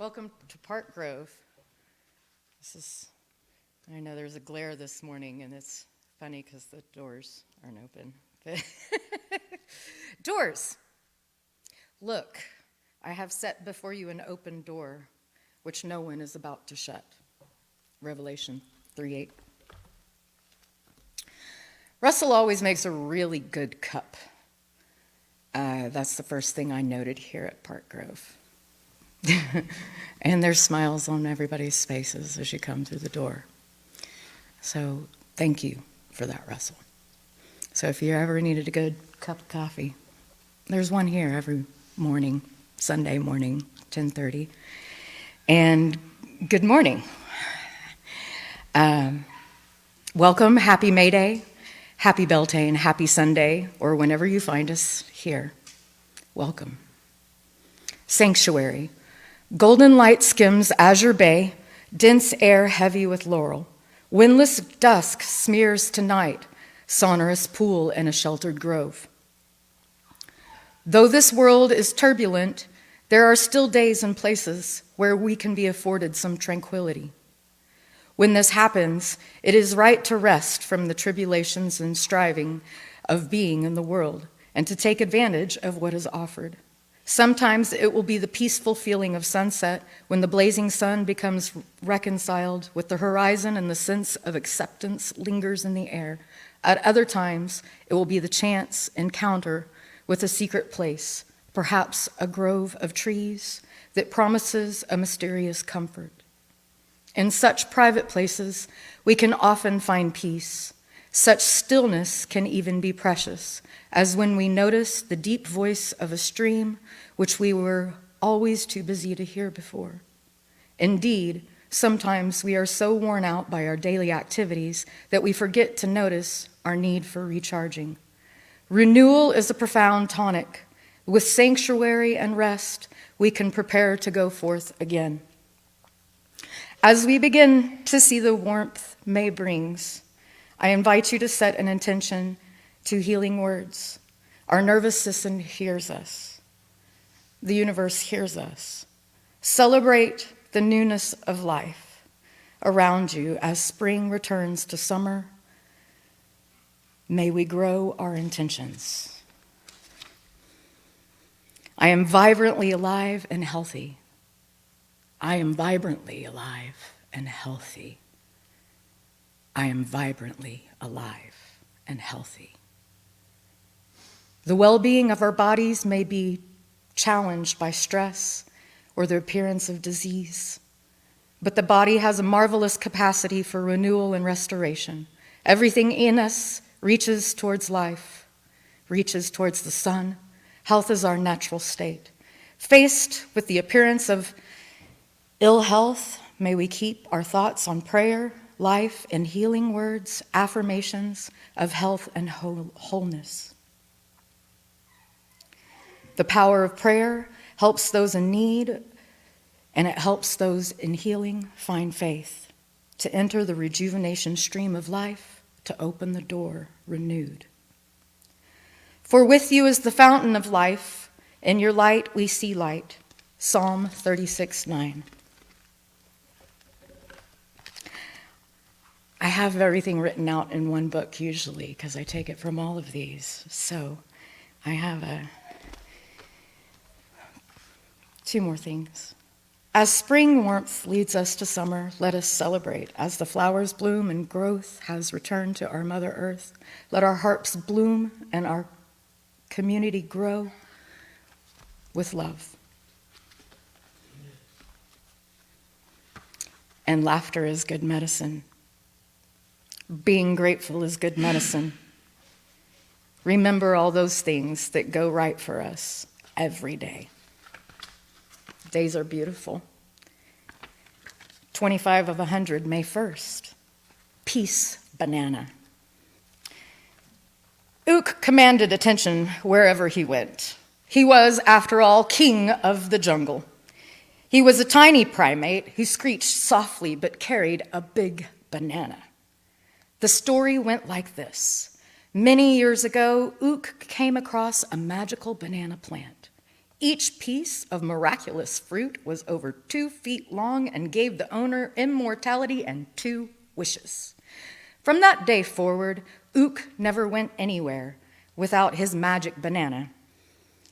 Welcome to Park Grove. I know there's a glare this morning, and it's funny because the doors aren't open. Doors. Look, I have set before you an open door, which no one is about to shut. Revelation 3:8. Russell always makes a really good cup. That's the first thing I noted here at Park Grove. And there's smiles on everybody's faces as you come through the door. So thank you for that, Russell. So if you ever needed a good cup of coffee, there's one here every morning, Sunday morning, 10:30. And good morning. Welcome, happy May Day, happy Beltane, happy Sunday, or whenever you find us here. Welcome. Sanctuary. Golden light skims azure bay, dense air heavy with laurel. Windless dusk smears to night, sonorous pool in a sheltered grove. Though this world is turbulent, there are still days and places where we can be afforded some tranquility. When this happens, it is right to rest from the tribulations and striving of being in the world and to take advantage of what is offered. Sometimes it will be the peaceful feeling of sunset when the blazing sun becomes reconciled with the horizon and the sense of acceptance lingers in the air. At other times, it will be the chance encounter with a secret place, perhaps a grove of trees that promises a mysterious comfort. In such private places, we can often find peace. Such stillness can even be precious, as when we notice the deep voice of a stream which we were always too busy to hear before. Indeed, sometimes we are so worn out by our daily activities that we forget to notice our need for recharging. Renewal is a profound tonic. With sanctuary and rest, we can prepare to go forth again. As we begin to see the warmth May brings, I invite you to set an intention to healing words. Our nervous system hears us. The universe hears us. Celebrate the newness of life around you as spring returns to summer. May we grow our intentions. I am vibrantly alive and healthy. I am vibrantly alive and healthy. I am vibrantly alive and healthy. The well-being of our bodies may be challenged by stress or the appearance of disease, but the body has a marvelous capacity for renewal and restoration. Everything in us reaches towards life, reaches towards the sun. Health is our natural state. Faced with the appearance of ill health, may we keep our thoughts on prayer, life, and healing words, affirmations of health and wholeness. The power of prayer helps those in need, and it helps those in healing find faith, to enter the rejuvenation stream of life, to open the door renewed. For with you is the fountain of life, in your light we see light. Psalm 36:9. I have everything written out in one book usually because I take it from all of these. So I have two more things. As spring warmth leads us to summer, let us celebrate. As the flowers bloom and growth has returned to our Mother Earth, let our hearts bloom and our community grow with love. And laughter is good medicine. Being grateful is good medicine. Remember all those things that go right for us every day. Days are beautiful. 25 of 100, May 1st. Peace banana. Ook commanded attention wherever he went. He was, after all, king of the jungle. He was a tiny primate who screeched softly but carried a big banana. The story went like this. Many years ago, Ook came across a magical banana plant. Each piece of miraculous fruit was over 2 feet long and gave the owner immortality and 2 wishes. From that day forward, Ook never went anywhere without his magic banana.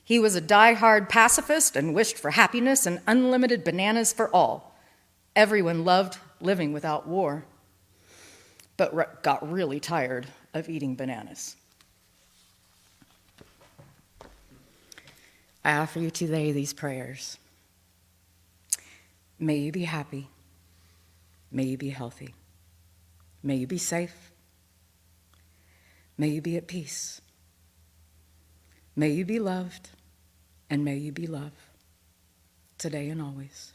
He was a die-hard pacifist and wished for happiness and unlimited bananas for all. Everyone loved living without war, but got really tired of eating bananas. I offer you today these prayers. May you be happy. May you be healthy. May you be safe. May you be at peace. May you be loved, and may you be loved, today and always.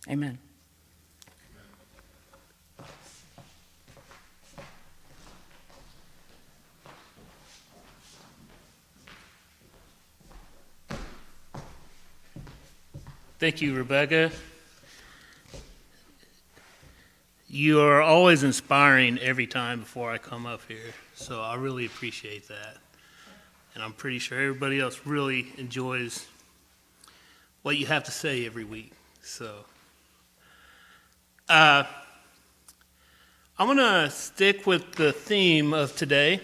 Amen. Thank you, Rebecca. You are always inspiring every time before I come up here, so I really appreciate that. And I'm pretty sure everybody else really enjoys what you have to say every week. So I'm going to stick with the theme of today.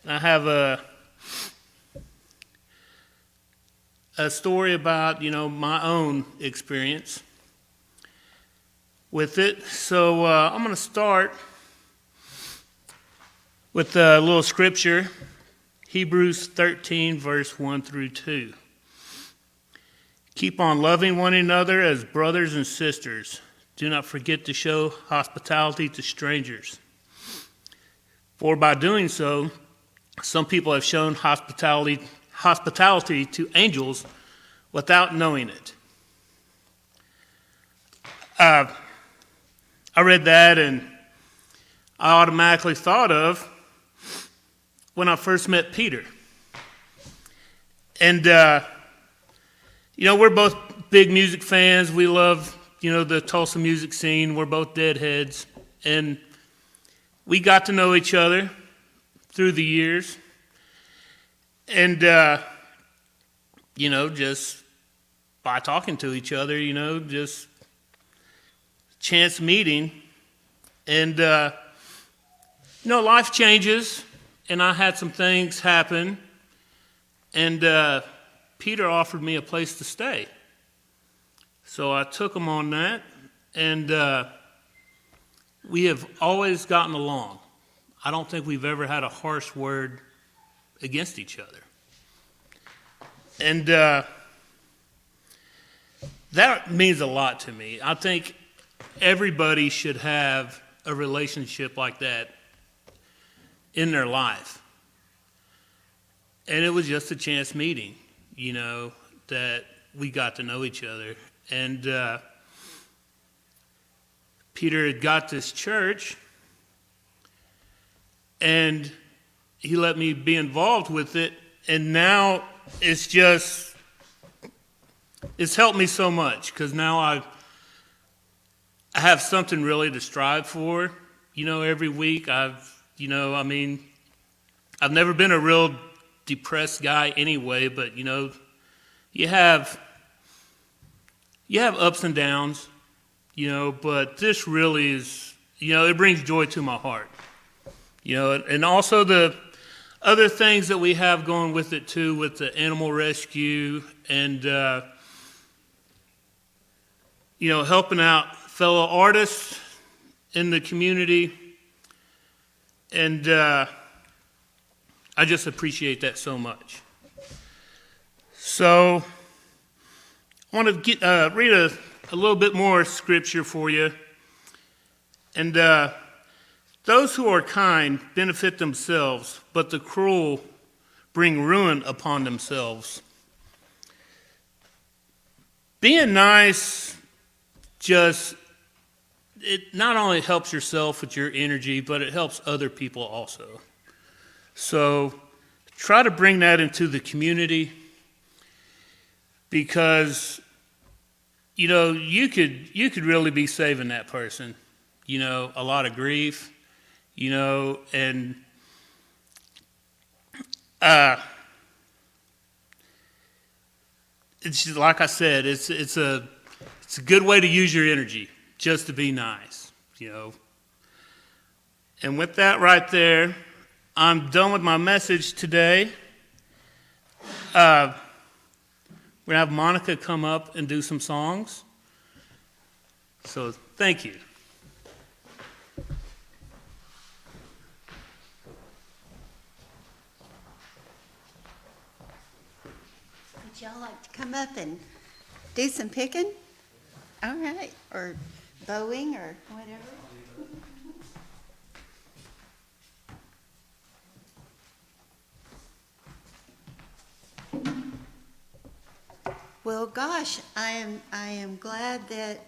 And I have a story about, my own experience with it. So I'm going to start with a little scripture, Hebrews 13, verse 1 through 2. Keep on loving one another as brothers and sisters. Do not forget to show hospitality to strangers. For by doing so, some people have shown hospitality to angels without knowing it. I read that and I automatically thought of when I first met Peter. And, we're both big music fans. We love, the Tulsa music scene. We're both deadheads. And we got to know each other through the years. And, just by talking to each other, just chance meeting. And, life changes, and I had some things happen. And Peter offered me a place to stay. So I took him on that, and we have always gotten along. I don't think we've ever had a harsh word against each other. And that means a lot to me. I think everybody should have a relationship like that in their life. And it was just a chance meeting, that we got to know each other. And Peter had got this church, and he let me be involved with it, and now it's helped me so much, because now I have something really to strive for, every week. I've never been a real depressed guy anyway, but, you have ups and downs, but this really is, it brings joy to my heart, and also the other things that we have going with it too, with the animal rescue and, helping out fellow artists in the community. And I just appreciate that so much. So I want to read a little bit more scripture for you. And those who are kind benefit themselves, but the cruel bring ruin upon themselves. Being nice it not only helps yourself with your energy, but it helps other people also. So try to bring that into the community, because you could really be saving that person, a lot of grief, and it's just, like I said, it's a good way to use your energy, just to be nice, you know. And with that right there, I'm done with my message today. We're going to have Monica come up and do some songs. So thank you. Would y'all like to come up and do some picking? All right, or bowing or whatever. Well, gosh, I am glad that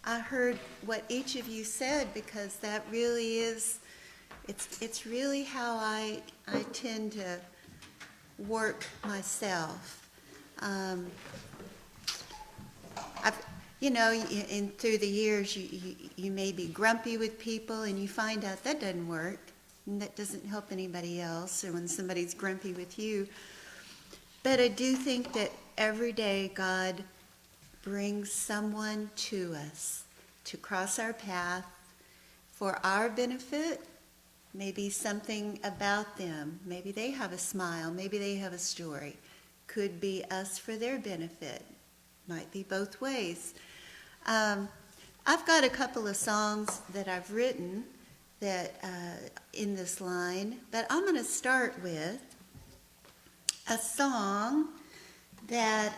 I heard what each of you said, because that really is, it's really how I tend to work myself. Through the years, you may be grumpy with people, and you find out that doesn't work, and that doesn't help anybody else, or when somebody's grumpy with you. But I do think that every day God brings someone to us to cross our path for our benefit. Maybe something about them. Maybe they have a smile. Maybe they have a story. Could be us for their benefit. Might be both ways. I've got a couple of songs that I've written that in this line, but I'm going to start with a song that,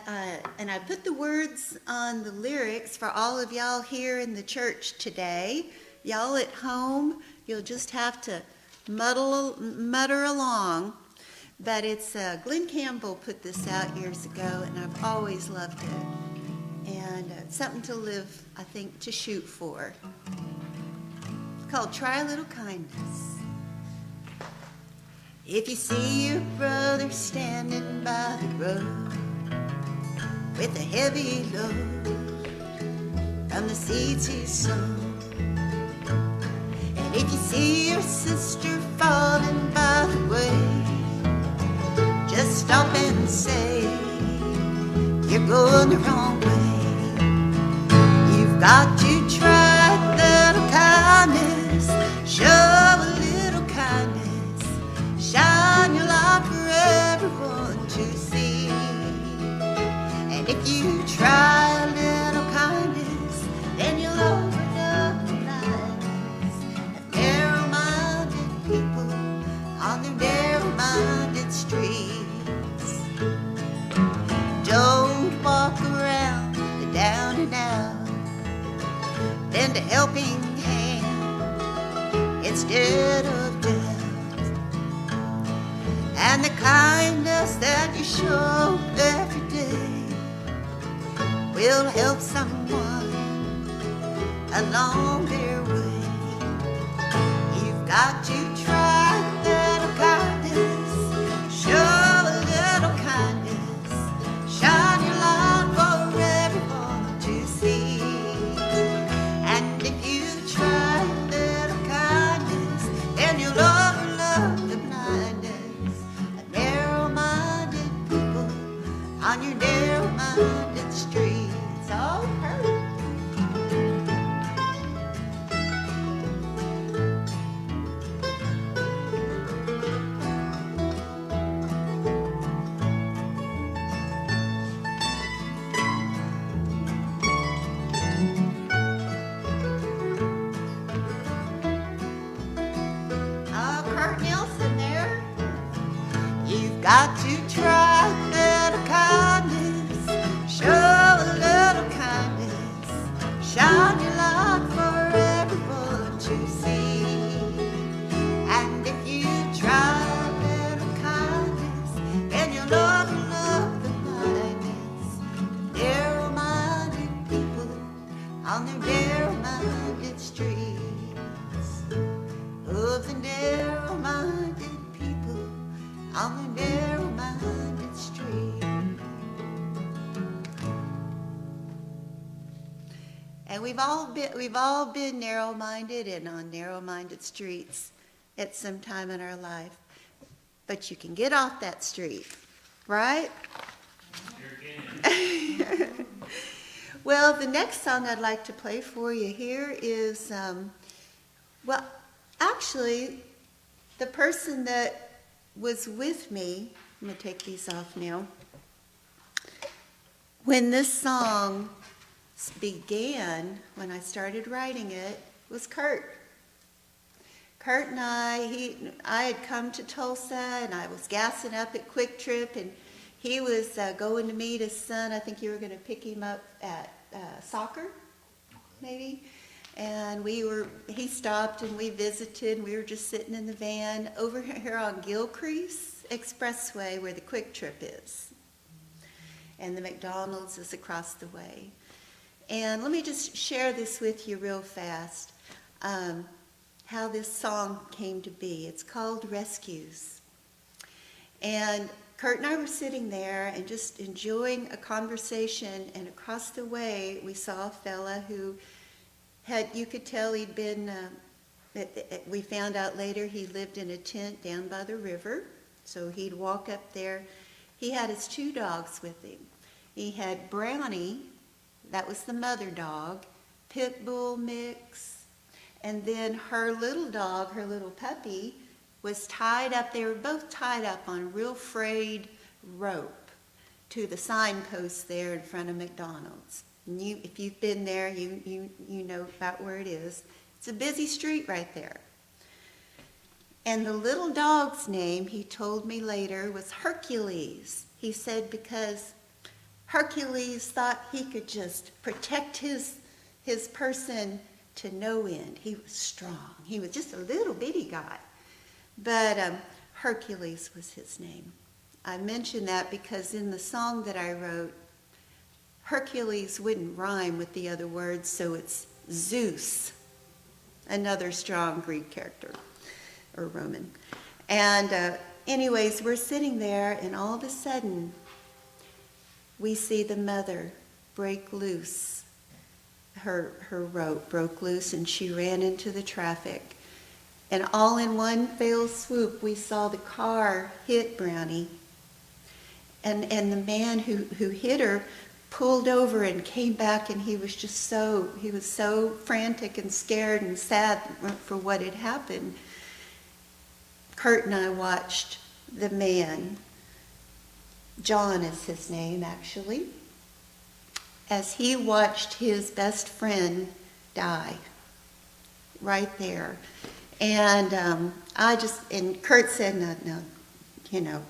and I put the words on the lyrics for all of y'all here in the church today. Y'all at home, you'll just have to mutter along. But it's, Glenn Campbell put this out years ago, and I've always loved it. And it's something to live, I think, to shoot for. It's called Try a Little Kindness. If you see your brother standing by the road with a heavy load from the seeds he sown, and if you see your sister falling by the way, just stop and say, you're going the wrong way. You've got to try a little kindness, show a little kindness. Shine your light for everyone to see. And if you try a little kindness, then you'll overcome the blindness of narrow-minded people on their narrow-minded streets. Don't walk around the down and out. Lend a helping hand instead of death. And the kindness that you show every day will help someone along their way. You've got to try a little kindness, show a little kindness, shine your light for everyone to see. And if you try a little kindness, then you'll overlove the blindness on your narrow-minded streets. Oh, hurt. Oh, Kurt Nielsen there. You've got to try a little kindness, show a little kindness, shine your light for everyone to see. And if you try a little kindness, then you'll overlook the blindness of narrow-minded people on their narrow-minded streets. Of the narrow-minded people on the narrow-minded street. And we've all been narrow-minded and on narrow-minded streets at some time in our life. But you can get off that street, right? Well, the next song I'd like to play for you here is, well, actually, the person that was with me, I'm going to take these off now. When this song began, when I started writing it, was Kurt. Kurt and I had come to Tulsa, and I was gassing up at Quick Trip, and he was going to meet his son. I think you were going to pick him up at soccer, maybe. And he stopped and we visited, and we were just sitting in the van over here on Gilcrease Expressway where the Quick Trip is. And the McDonald's is across the way. And let me just share this with you real fast, how this song came to be. It's called Rescues. And Kurt and I were sitting there and just enjoying a conversation, and across the way we saw a fella who you could tell he'd been, we found out later he lived in a tent down by the river, so he'd walk up there. He had his 2 dogs with him. He had Brownie, that was the mother dog, pit bull mix, and then her little dog, her little puppy, was tied up. They were both tied up on a real frayed rope to the signpost there in front of McDonald's. And if you've been there, you know about where it is. It's a busy street right there. And the little dog's name, he told me later, was Hercules. He said because Hercules thought he could just protect his person to no end. He was strong. He was just a little bitty guy. But Hercules was his name. I mention that because in the song that I wrote, Hercules wouldn't rhyme with the other words, so it's Zeus, another strong Greek character, or Roman. And anyways, we're sitting there, and all of a sudden, we see the mother break loose. Her rope broke loose, and she ran into the traffic. And all in one fell swoop, we saw the car hit Brownie. And the man who hit her pulled over and came back, and he was so frantic and scared and sad for what had happened. Kurt and I watched the man, John is his name actually, as he watched his best friend die right there. And and Kurt said, no, you know.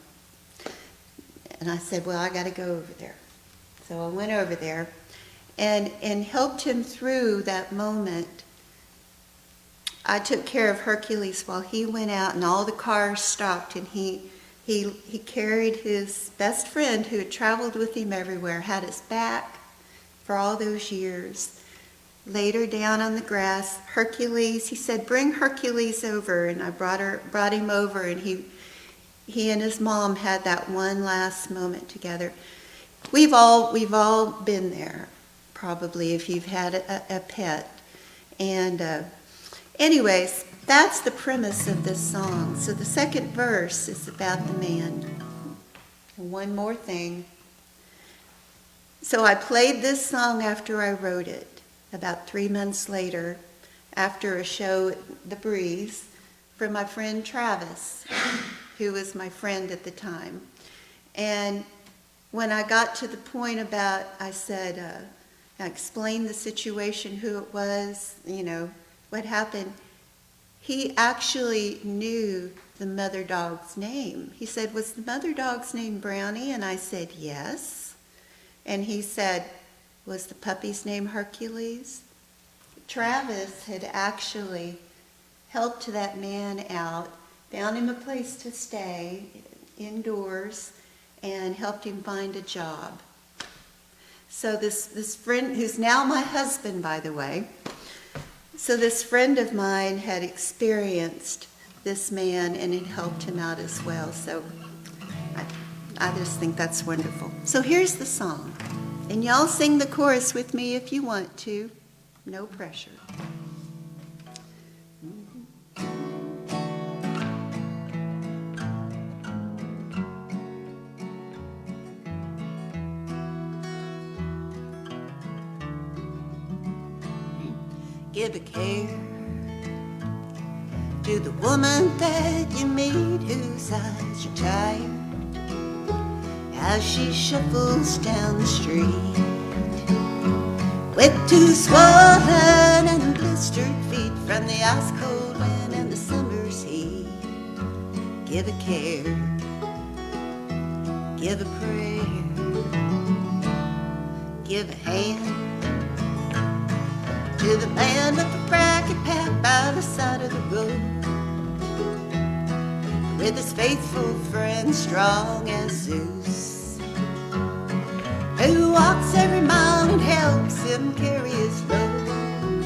And I said, well, I got to go over there. So I went over there and helped him through that moment. I took care of Hercules while he went out, and all the cars stopped, and he carried his best friend who had traveled with him everywhere, had his back for all those years. Later down on the grass, Hercules, he said, bring Hercules over. And I brought him over, and he and his mom had that one last moment together. We've all been there, probably, if you've had a pet. And anyways, that's the premise of this song. So the second verse is about the man. And one more thing. So I played this song after I wrote it. About 3 months later, after a show at The Breeze, for my friend Travis, who was my friend at the time. And when I got to the point about, I said, I explained the situation, who it was, what happened. He actually knew the mother dog's name. He said, was the mother dog's name Brownie? And I said, yes. And he said, was the puppy's name Hercules? Travis had actually helped that man out, found him a place to stay indoors, and helped him find a job. So this friend, who's now my husband, by the way, so this friend of mine had experienced this man, and it helped him out as well. So I just think that's wonderful. So here's the song. And y'all sing the chorus with me if you want to. No pressure. Give a care to the woman that you meet whose eyes are tired as she shuffles down the street with two swollen and blistered feet from the ice cold wind and the summer's heat. Give a care, give a prayer, give a hand to the man with the bracket pack by the side of the road, with his faithful friend strong as Zeus, who walks every mile and helps him carry his load.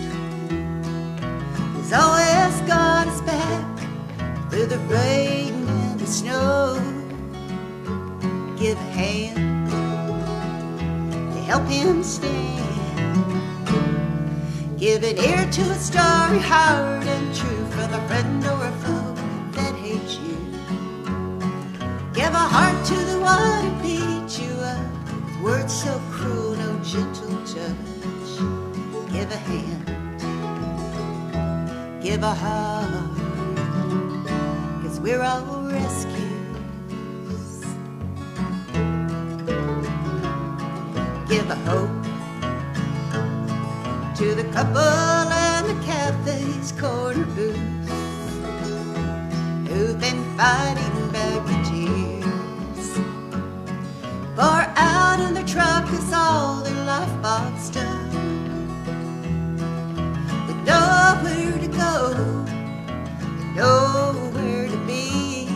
He's always got his back through the rain and the snow. Give a hand to help him stand. Give an ear to a story hard and true from a friend or a foe that hates you. Give a heart to the one who beat you up with words so cruel, no gentle touch. Give a hand, give a heart, 'cause we're all rescues. Give a hope to the couple and the cafe's corner booth who've been fighting back the tears. For out in the truck is all their life boxed up, with nowhere to go, nowhere to be.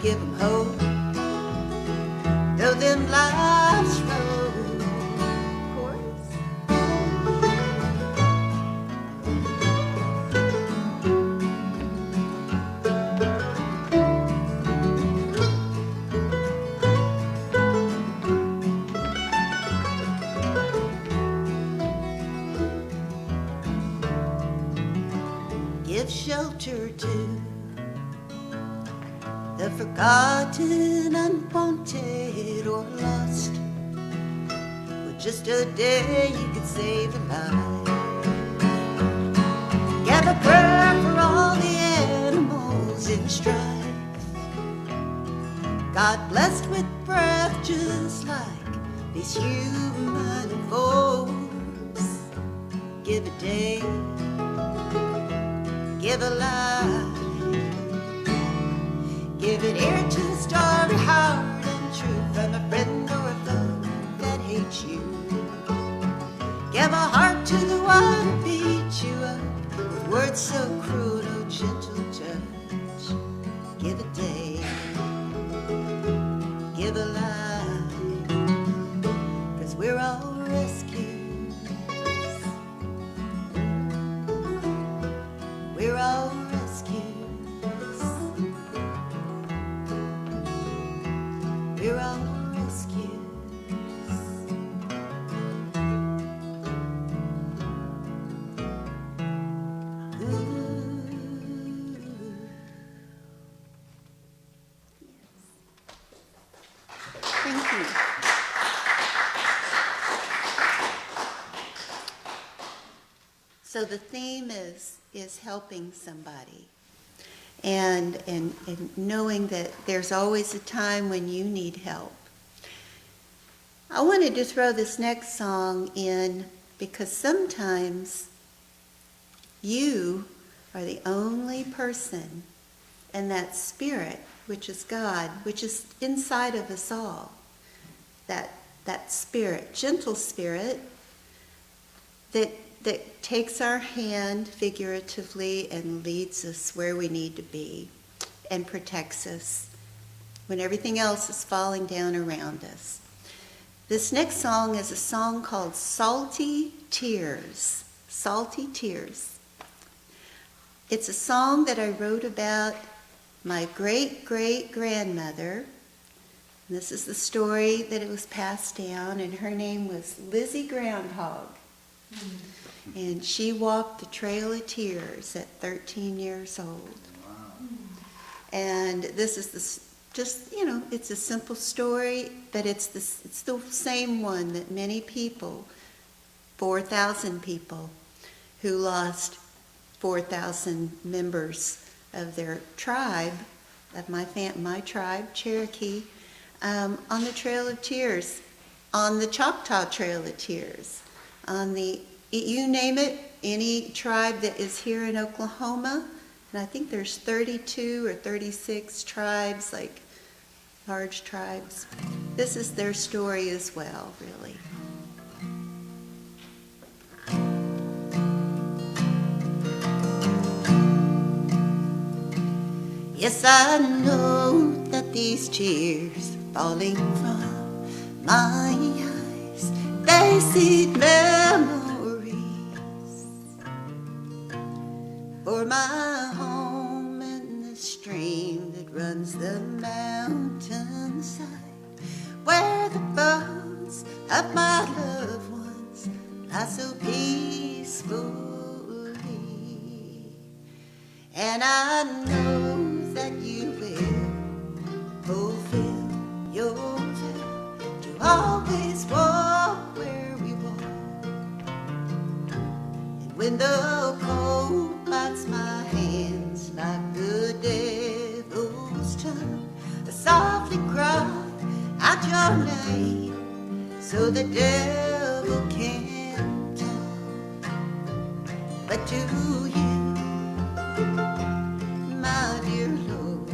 Give them hope, though them life's road. Chorus. Give shelter to the forgotten, unwanted, or lost. With just a day you could save a life. Give a prayer for all the animals in strife, God blessed with breath just like these human forms. Give a day, give a life, give an ear to the story hard and true from a friend or a foe that hates you. Give a heart to the one who beat you up with words so cruel, no gentle touch. Give a day, give a life, 'cause we're all rescues. We're all rescues. We're all rescues. Thank you. So the theme is helping somebody, and knowing that there's always a time when you need help. I wanted to throw this next song in because sometimes you are the only person, and that spirit, which is God, which is inside of us all, that spirit, gentle spirit, that takes our hand figuratively and leads us where we need to be and protects us when everything else is falling down around us. This next song is a song called Salty Tears. Salty Tears. It's a song that I wrote about my great-great-grandmother. This is the story that it was passed down, and her name was Lizzie Groundhog. And she walked the Trail of Tears at 13 years old. Wow. And this is it's a simple story, but it's the same one that many people, 4,000 people, who lost 4,000 members of their tribe, of my tribe, Cherokee, on the Trail of Tears, on the Choctaw Trail of Tears, on the, you name it, any tribe that is here in Oklahoma, and I think there's 32 or 36 tribes, like large tribes. This is their story as well, really. Yes, I know that these tears falling from my eyes, they seed memories for my home and the stream that runs the mountainside, where the bones of my loved ones lie so peacefully. And I know that you will fulfill your vow to always walk where we walk. And when the cold bites my hands like the devil's tongue, I softly cry out your name so the devil can't talk. But to you, my dear Lord,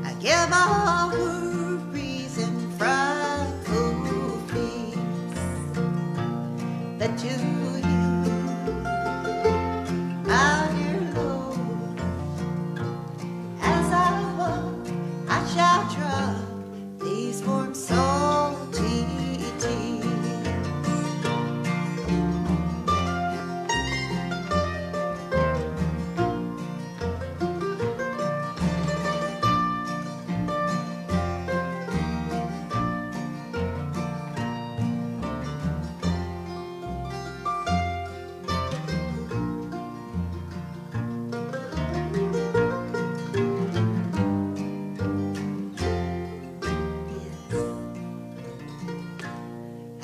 I give all worries and frightful fears. But to you, my dear Lord, as I walk, I shall drop these warm salty tears.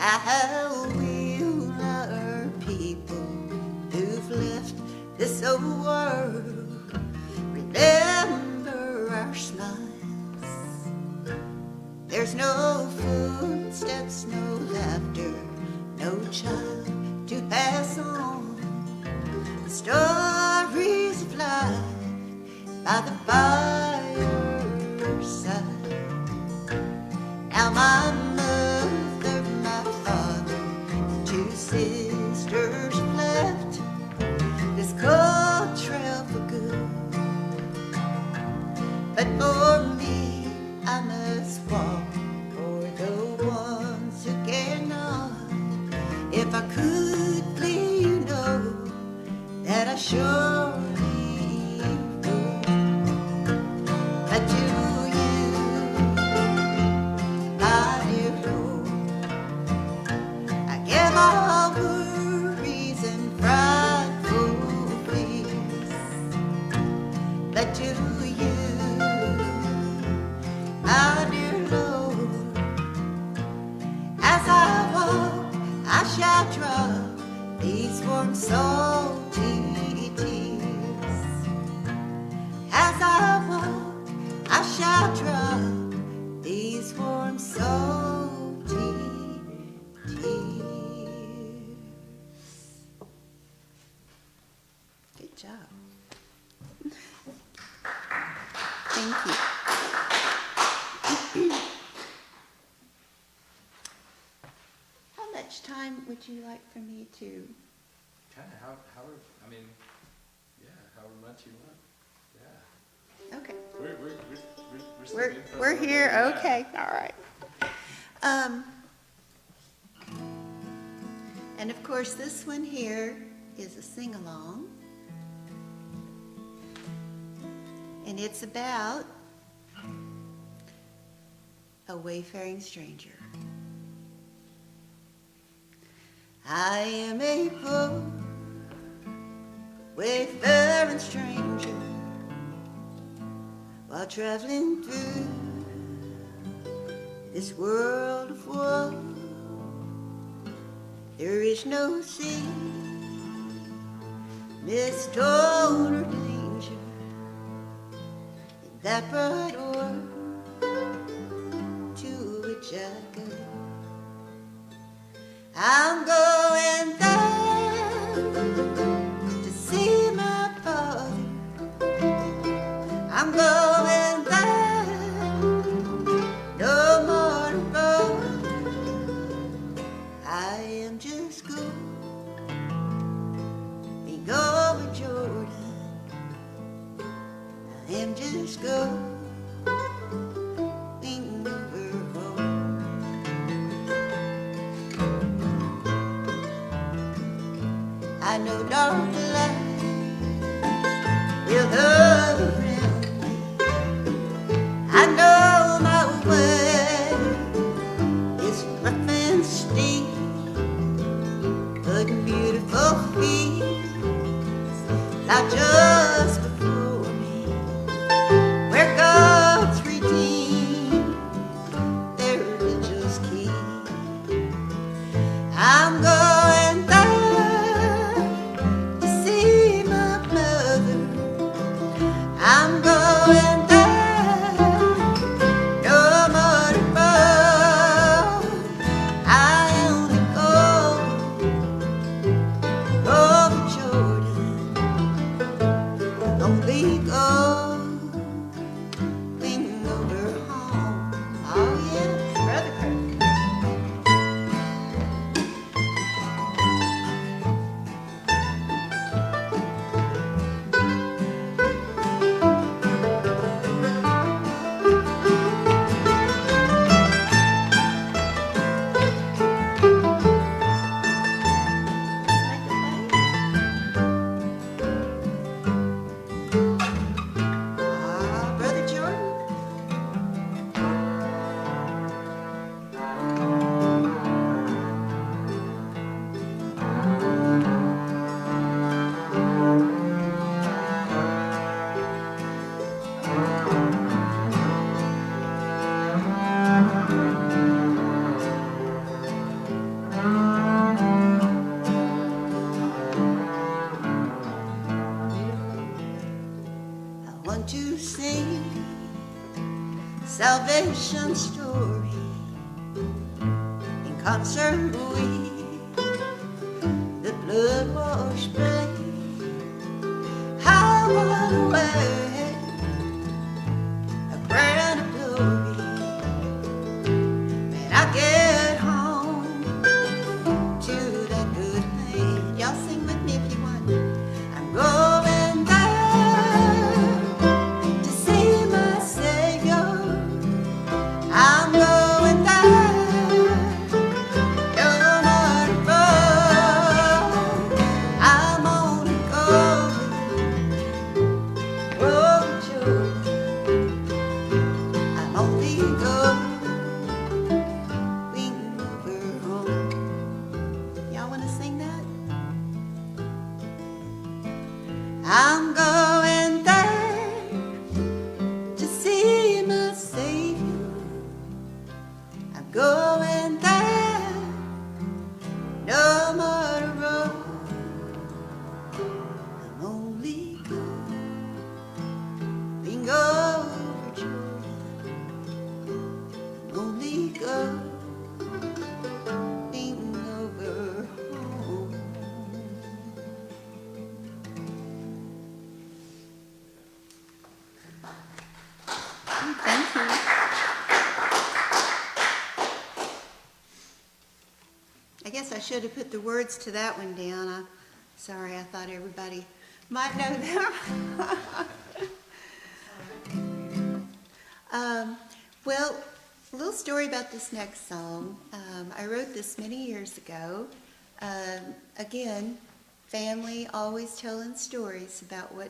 How will our people who've left this old world remember our smiles? There's no footsteps, no laughter, no child to pass on. The stories of life by the fireside. Now my mother, my father, and two sisters left this cold trail for good. But for me, I must walk for the ones who cannot. If I could, please, you know that I surely would. But to you, my dear Lord, I give all worries and frightful fears. But to you, my dear Lord, as I walk, I shall drop these warm salty tears. As I walk, I shall drop these warm salty tears. Good job. Thank you. How much time would you like for me to? Kind of however, I mean, yeah, however much you want. Yeah. Okay. We're still We're, in for a we're little here, bit, yeah. okay, all right. And of course, this one here is a sing-along. And it's about a wayfaring stranger. I am a poor wayfaring stranger while traveling through this world of woe. There is no sea Miss total danger in that bright world to which I go. I'm going there to see my father. I'm going there, no more to go. I am just going over Jordan. I am just going over home. I know dark light will hug around me. I know my way is rough and steep, but beautiful fields lie just before me, where God's redeemed their religious king. I'm going there to see my mother. I'm going there, no more to go. I only go over Jordan, only going over home. Oh yes, Brother Kirk. Brother Jordan. I want to sing salvation story in concert with the blood-washed babe. I want to wear a crown of glory when I get home to that good land. Y'all sing with me if you want. I'm going there to see my Savior. I'm going there, no more to go. I'm only going over Jordan. I'm only going over home. Y'all want to sing that? I'm going there to see my Savior. I'm going there, no more to roam. I'm only going over Jordan. I'm only going over home. Thank you. I guess I should have put the words to that one down. Sorry, I thought everybody might know them. Well, a little story about this next song. I wrote this many years ago. Again, family always telling stories about what,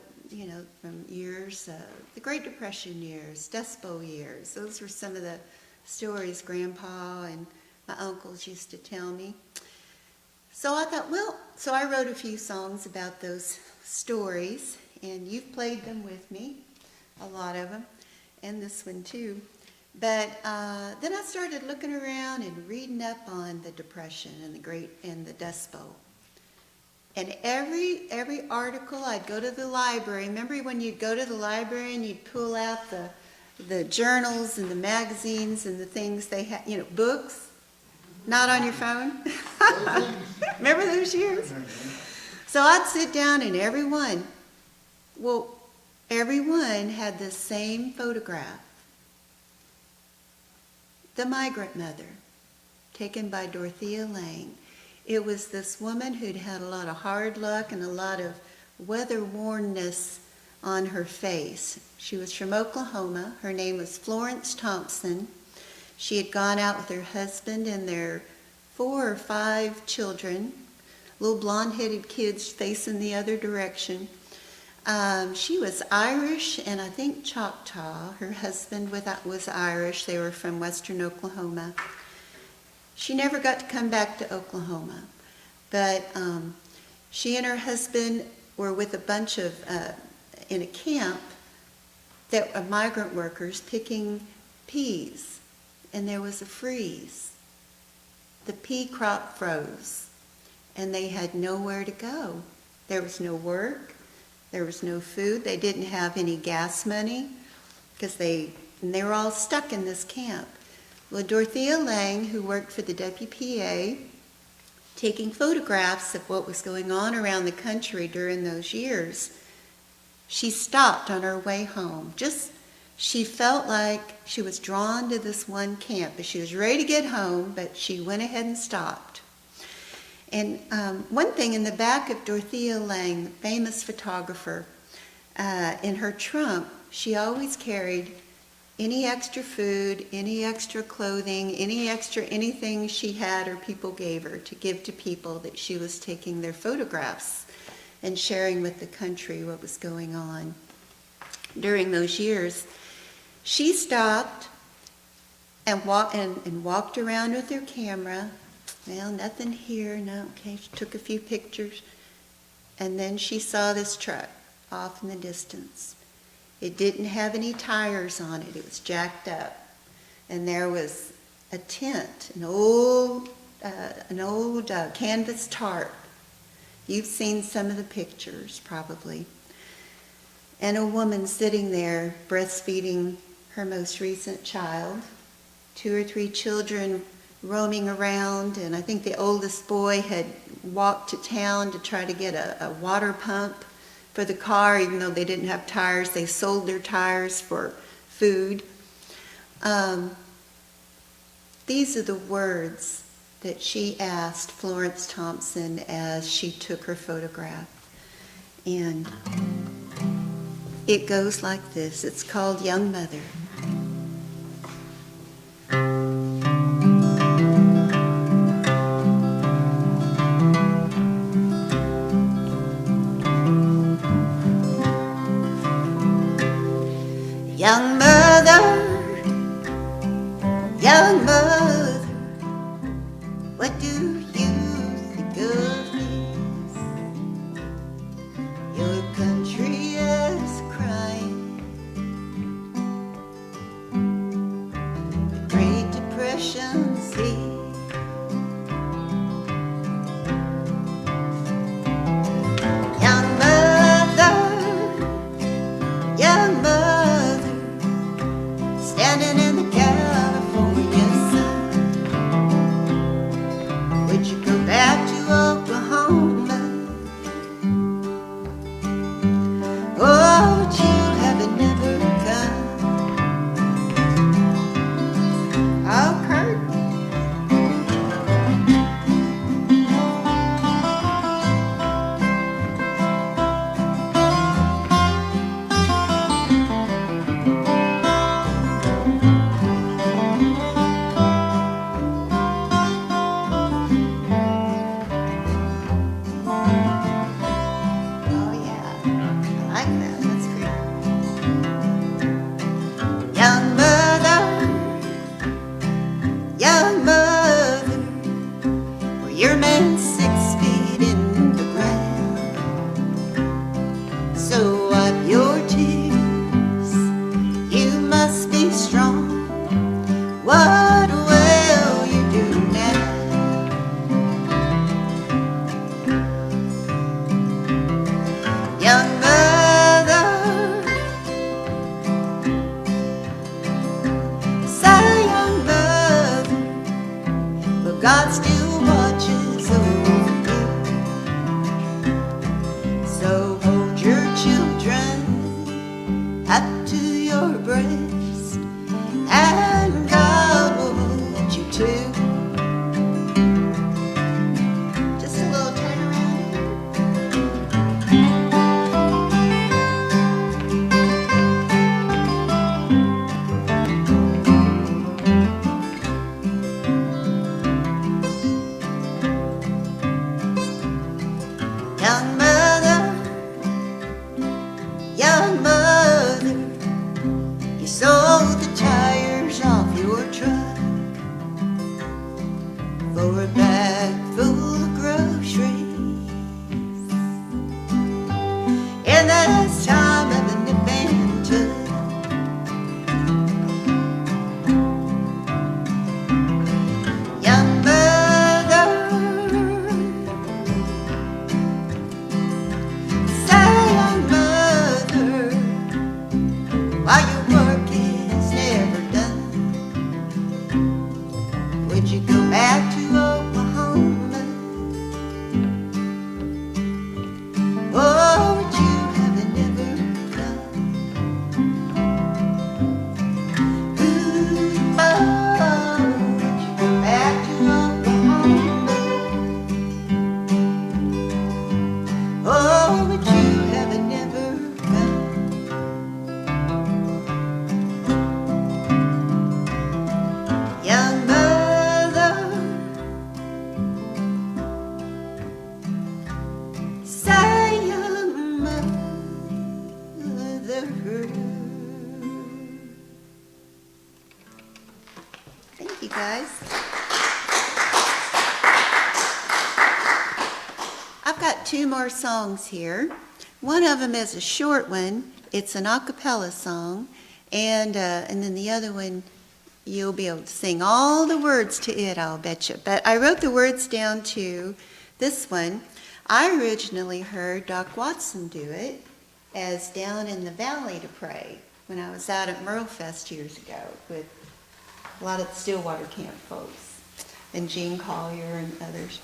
from years, the Great Depression years, Dust Bowl years. Those were some of the stories Grandpa and my uncles used to tell me. So I thought, so I wrote a few songs about those stories, and you've played them with me, a lot of them, and this one too. But then I started looking around and reading up on the Depression and the Dust Bowl. And every article, I'd go to the library. Remember when you'd go to the library and you'd pull out the journals and the magazines and the things they had, books, not on your phone? Remember those years? So I'd sit down and everyone had the same photograph. The Migrant Mother, taken by Dorothea Lange. It was this woman who'd had a lot of hard luck and a lot of weather-wornness on her face. She was from Oklahoma. Her name was Florence Thompson. She had gone out with her husband and their 4 or 5 children, little blonde-headed kids facing the other direction. She was Irish and I think Choctaw. Her husband was Irish. They were from western Oklahoma. She never got to come back to Oklahoma, but she and her husband were with a bunch of, in a camp of migrant workers picking peas, and there was a freeze. The pea crop froze, and they had nowhere to go. There was no work, there was no food, they didn't have any gas money, because they were all stuck in this camp. Well, Dorothea Lange, who worked for the WPA, taking photographs of what was going on around the country during those years, she stopped on her way home. She felt like she was drawn to this one camp. She was ready to get home, but she went ahead and stopped. And one thing in the back of Dorothea Lange, the famous photographer, in her trunk, she always carried any extra food, any extra clothing, anything she had or people gave her to give to people that she was taking their photographs and sharing with the country what was going on during those years. She stopped and walked around with her camera. Well, nothing here, no, okay, she took a few pictures, and then she saw this truck off in the distance. It didn't have any tires on it. It was jacked up. And there was a tent, an old canvas tarp. You've seen some of the pictures, probably. And a woman sitting there breastfeeding her most recent child. 2 or 3 children roaming around, and I think the oldest boy had walked to town to try to get a water pump for the car, even though they didn't have tires. They sold their tires for food. These are the words that she asked Florence Thompson as she took her photograph. And it goes like this. It's called Young Mother. Young mother, what do you think of this? Your country is crying. The Great Depression's here. Young mother, standing in the California sun. Would you go back to Oklahoma? Oh, would you have it never come? Oh, Kurt. Young mother, well, your man's 6 feet in the ground. So wipe your tears, you must be strong. What will you do now? I've got two more songs here. One of them is a short one. It's an a cappella song, and then the other one, you'll be able to sing all the words to it, I'll bet you. But I wrote the words down to this one. I originally heard Doc Watson do it as Down in the Valley to Pray when I was out at Merlefest years ago with a lot of the Stillwater Camp folks and Gene Collier and others.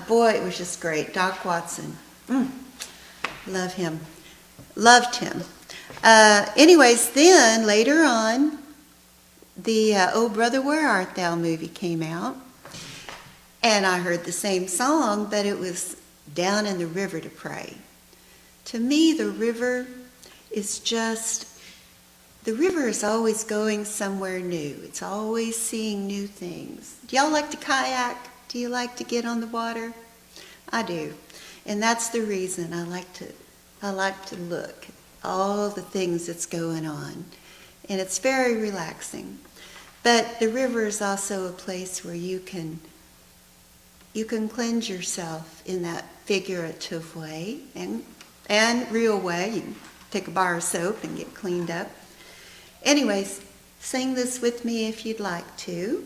Boy, it was just great. Doc Watson. Love him. Loved him. Anyways, then later on, the Oh Brother Where Art Thou movie came out, and I heard the same song, but it was Down in the River to Pray. To me, the river is always going somewhere new. It's always seeing new things. Do y'all like to kayak? Do you like to get on the water? I do. And that's the reason I like to look at all the things that's going on. And it's very relaxing. But the river is also a place where you can cleanse yourself in that figurative way and real way. You can take a bar of soap and get cleaned up. Anyways, sing this with me if you'd like to.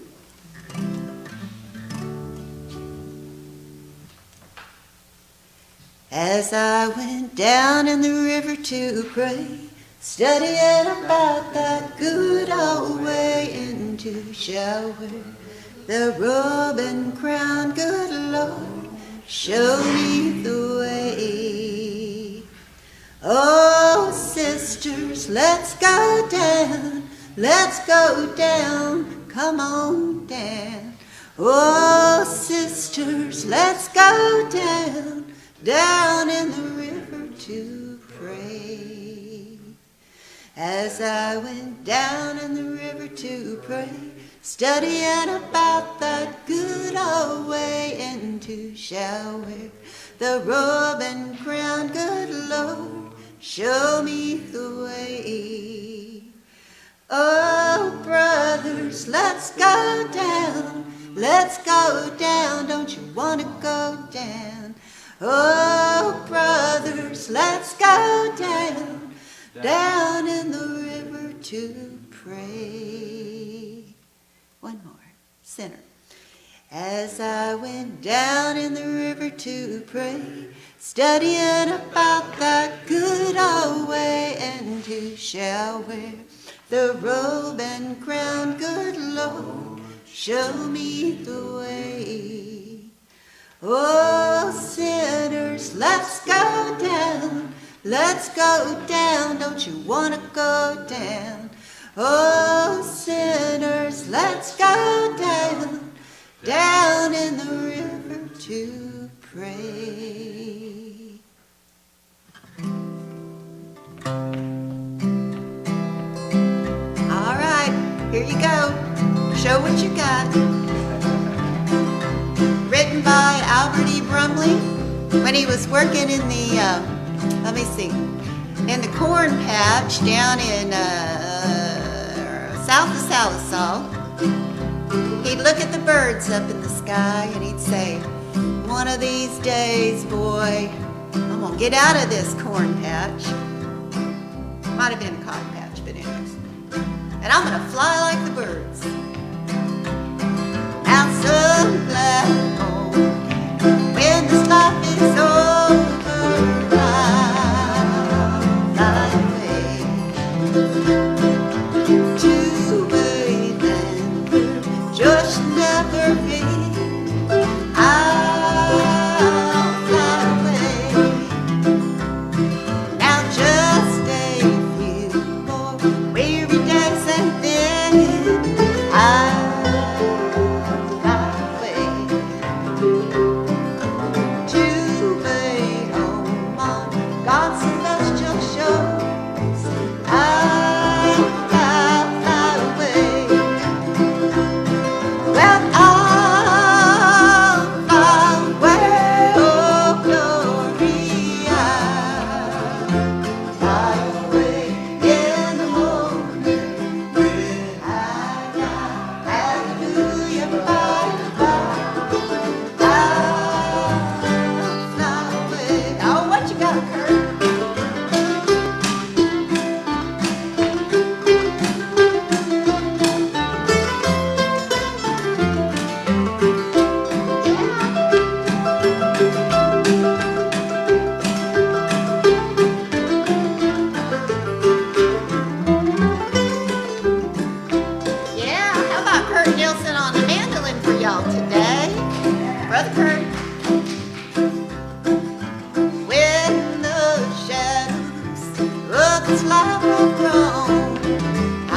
As I went down in the river to pray, studying about that good old way into shower, the robe and crown, good Lord, show me the way. Oh, sisters, let's go down, come on down. Oh, sisters, let's go down in the river to pray. As I went down in the river to pray, studying about that good old way into shower, the robe and crown, good Lord, show me the way. Oh, brothers, let's go down, don't you want to go down? Oh, brothers, let's go down in the river to pray. One more, sinner. As I went down in the river to pray, studying about that good old way and to shall wear the robe and crown, good Lord, show me the way. Oh, sinners, let's go down, don't you want to go down? Oh, sinners, let's go down in the river to pray. All right, here you go. Show what you got. Written by Albert E. Brumley when he was working in the, in the corn patch down in south of Salisal. He'd look at the birds up in the sky and he'd say, one of these days, boy, I'm gonna get out of this corn patch. Might have been a cotton patch, but anyways. And I'm gonna fly like the birds. Out some black hole, when this life is over, I'll fly away to a land where just never be. I'll fly away. Now just a few more weary days and then I'll hallelujah. Brother Kurt. When the shadows of this life have grown, I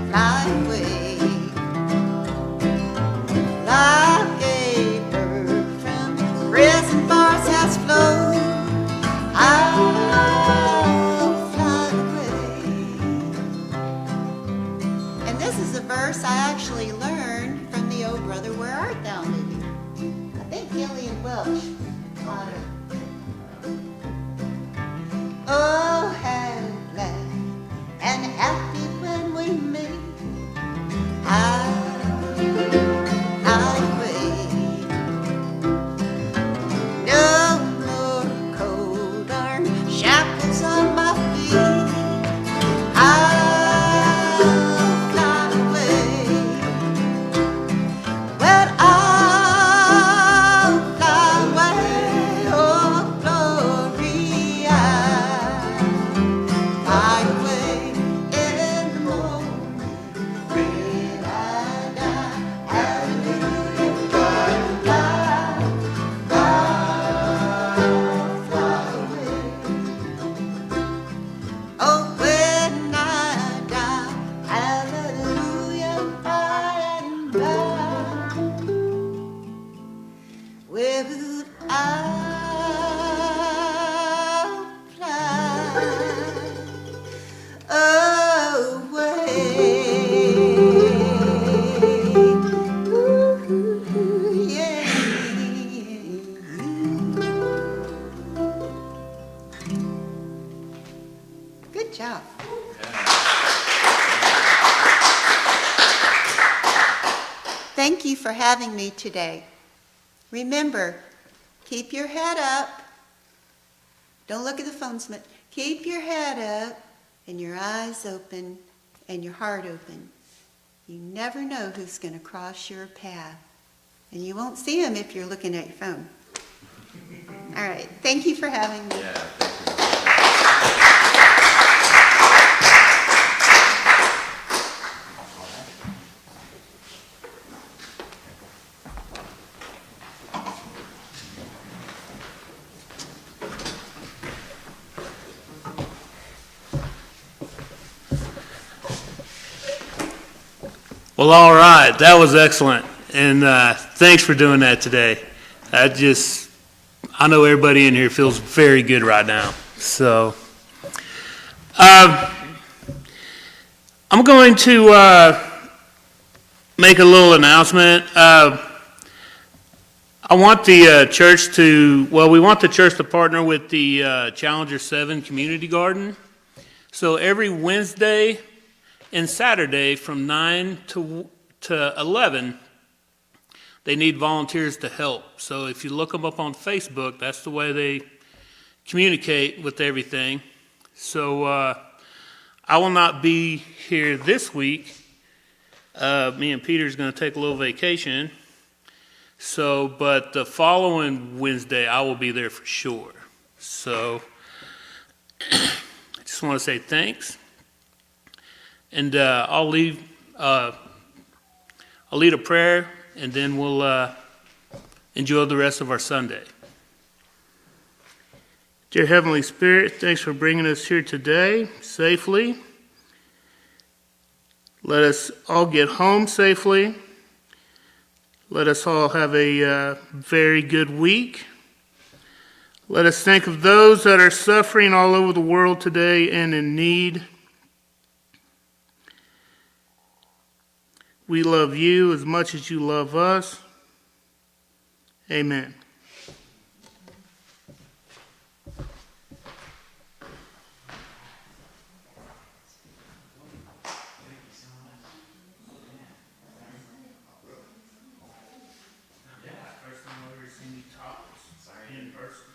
fly away like a bird from prison bars has flown. I'll fly away. And this is a verse I actually learned from the old Brother Where Art Thou movie. I think Gillian Welch taught it. Oh, how glad and happy when we meet. Highway. No more cold iron shackles on my feet. I'll fly away. Well, I'll fly away. Oh, glory, I'll fly away in the morning when I die. Hallelujah, I'll fly away. Oh, when I die, hallelujah, by and by, well, I'll fly away. Ooh, yeah. Good job. Thank you for having me today. Remember, keep your head up. Don't look at the phone so much. Keep your head up and your eyes open and your heart open. You never know who's going to cross your path. And you won't see them if you're looking at your phone. All right. Thank you for having me. Yeah, thank you. Well, all right, that was excellent, and thanks for doing that today. I know everybody in here feels very good right now. So, I'm going to make a little announcement. I want the church we want the church to partner with the Challenger 7 Community Garden. So every Wednesday and Saturday from 9 to 11, they need volunteers to help. So if you look them up on Facebook, that's the way they communicate with everything. So I will not be here this week. Me and Peter's going to take a little vacation. So, but the following Wednesday, I will be there for sure. So I just want to say thanks. And I'll lead a prayer, and then we'll enjoy the rest of our Sunday. Dear Heavenly Spirit, thanks for bringing us here today safely. Let us all get home safely. Let us all have a very good week. Let us think of those that are suffering all over the world today and in need. We love you as much as you love us. Amen. Yeah, first time I've ever seen you talk in person.